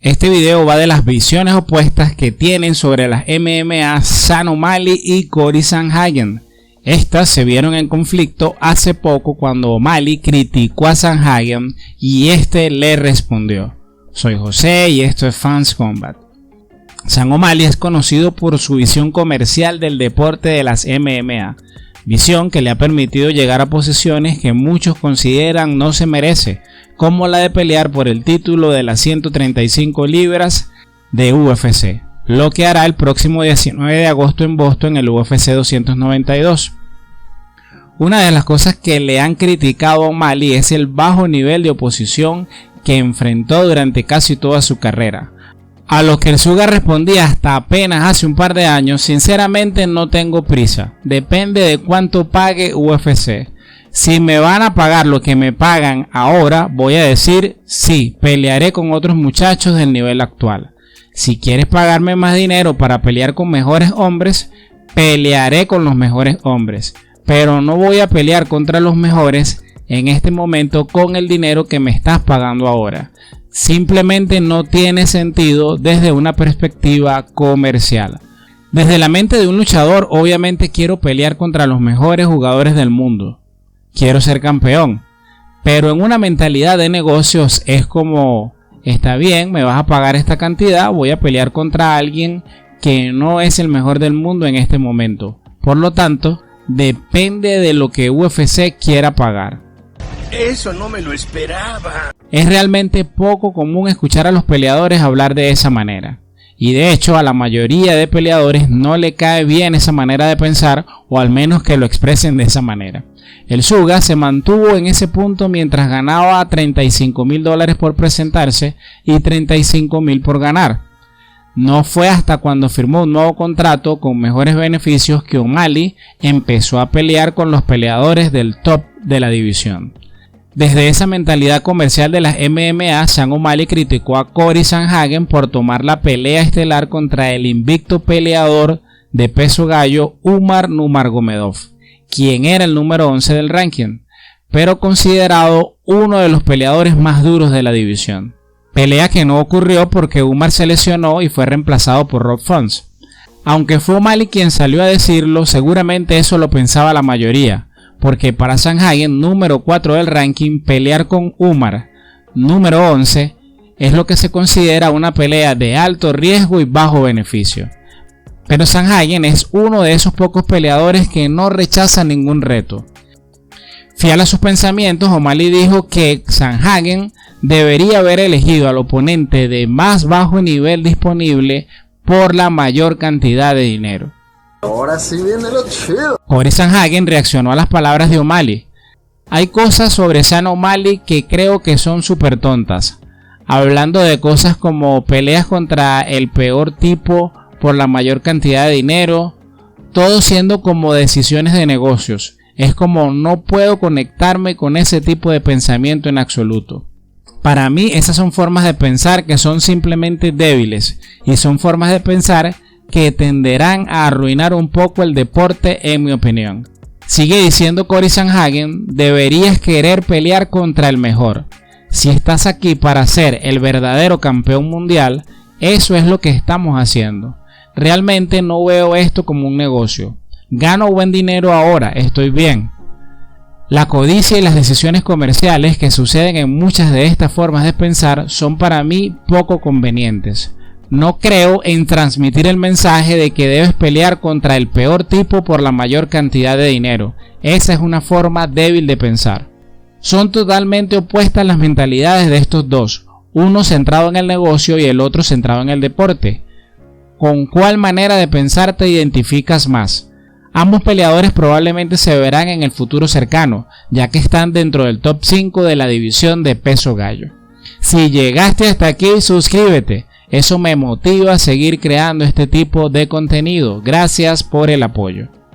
Este video va de las visiones opuestas que tienen sobre las MMA Sean O'Malley y Cory Sandhagen. Estas se vieron en conflicto hace poco cuando O'Malley criticó a Sandhagen y este le respondió. Soy José y esto es Fans Combat. Sean O'Malley es conocido por su visión comercial del deporte de las MMA, visión que le ha permitido llegar a posiciones que muchos consideran no se merece, como la de pelear por el título de las 135 libras de UFC, lo que hará el próximo 19 de agosto en Boston en el UFC 292. Una de las cosas que le han criticado a O'Malley es el bajo nivel de oposición que enfrentó durante casi toda su carrera. A lo que el Suga respondía hasta apenas hace un par de años: sinceramente no tengo prisa, depende de cuánto pague UFC. Si me van a pagar lo que me pagan ahora, voy a decir sí, pelearé con otros muchachos del nivel actual. Si quieres pagarme más dinero para pelear con mejores hombres, pelearé con los mejores hombres, pero no voy a pelear contra los mejores en este momento con el dinero que me estás pagando ahora. Simplemente no tiene sentido desde una perspectiva comercial. Desde la mente de un luchador, obviamente quiero pelear contra los mejores jugadores del mundo. Quiero ser campeón. Pero en una mentalidad de negocios es como: está bien, me vas a pagar esta cantidad, voy a pelear contra alguien que no es el mejor del mundo en este momento. Por lo tanto, depende de lo que UFC quiera pagar. Eso no me lo esperaba. Es realmente poco común escuchar a los peleadores hablar de esa manera. Y de hecho a la mayoría de peleadores no le cae bien esa manera de pensar, o al menos que lo expresen de esa manera. El Suga se mantuvo en ese punto mientras ganaba $35,000 por presentarse y $35,000 por ganar. No fue hasta cuando firmó un nuevo contrato con mejores beneficios que O'Malley empezó a pelear con los peleadores del top de la división. Desde esa mentalidad comercial de las MMA, Sean O'Malley criticó a Cory Sandhagen por tomar la pelea estelar contra el invicto peleador de peso gallo Umar Nurmagomedov, quien era el número 11 del ranking, pero considerado uno de los peleadores más duros de la división. Pelea que no ocurrió porque Umar se lesionó y fue reemplazado por Rob Font. Aunque fue O'Malley quien salió a decirlo, seguramente eso lo pensaba la mayoría, porque para Sandhagen, número 4 del ranking, pelear con Umar, número 11, es lo que se considera una pelea de alto riesgo y bajo beneficio. Pero Sandhagen es uno de esos pocos peleadores que no rechaza ningún reto. Fiel a sus pensamientos, O'Malley dijo que Sandhagen debería haber elegido al oponente de más bajo nivel disponible por la mayor cantidad de dinero. Ahora sí viene lo chido. Cory Sandhagen reaccionó a las palabras de O'Malley. Hay cosas sobre Sean O'Malley que creo que son súper tontas. Hablando de cosas como peleas contra el peor tipo por la mayor cantidad de dinero. Todo siendo como decisiones de negocios. Es como no puedo conectarme con ese tipo de pensamiento en absoluto. Para mí esas son formas de pensar que son simplemente débiles. Y son formas de pensar que tenderán a arruinar un poco el deporte, en mi opinión. Sigue diciendo Cory Sandhagen: deberías querer pelear contra el mejor. Si estás aquí para ser el verdadero campeón mundial, eso es lo que estamos haciendo. Realmente no veo esto como un negocio. Gano buen dinero ahora, estoy bien. La codicia y las decisiones comerciales que suceden en muchas de estas formas de pensar son para mí poco convenientes. No creo en transmitir el mensaje de que debes pelear contra el peor tipo por la mayor cantidad de dinero. Esa es una forma débil de pensar. Son totalmente opuestas las mentalidades de estos dos, uno centrado en el negocio y el otro centrado en el deporte. ¿Con cuál manera de pensar te identificas más? Ambos peleadores probablemente se verán en el futuro cercano, ya que están dentro del top 5 de la división de peso gallo. Si llegaste hasta aquí, suscríbete. Eso me motiva a seguir creando este tipo de contenido. Gracias por el apoyo.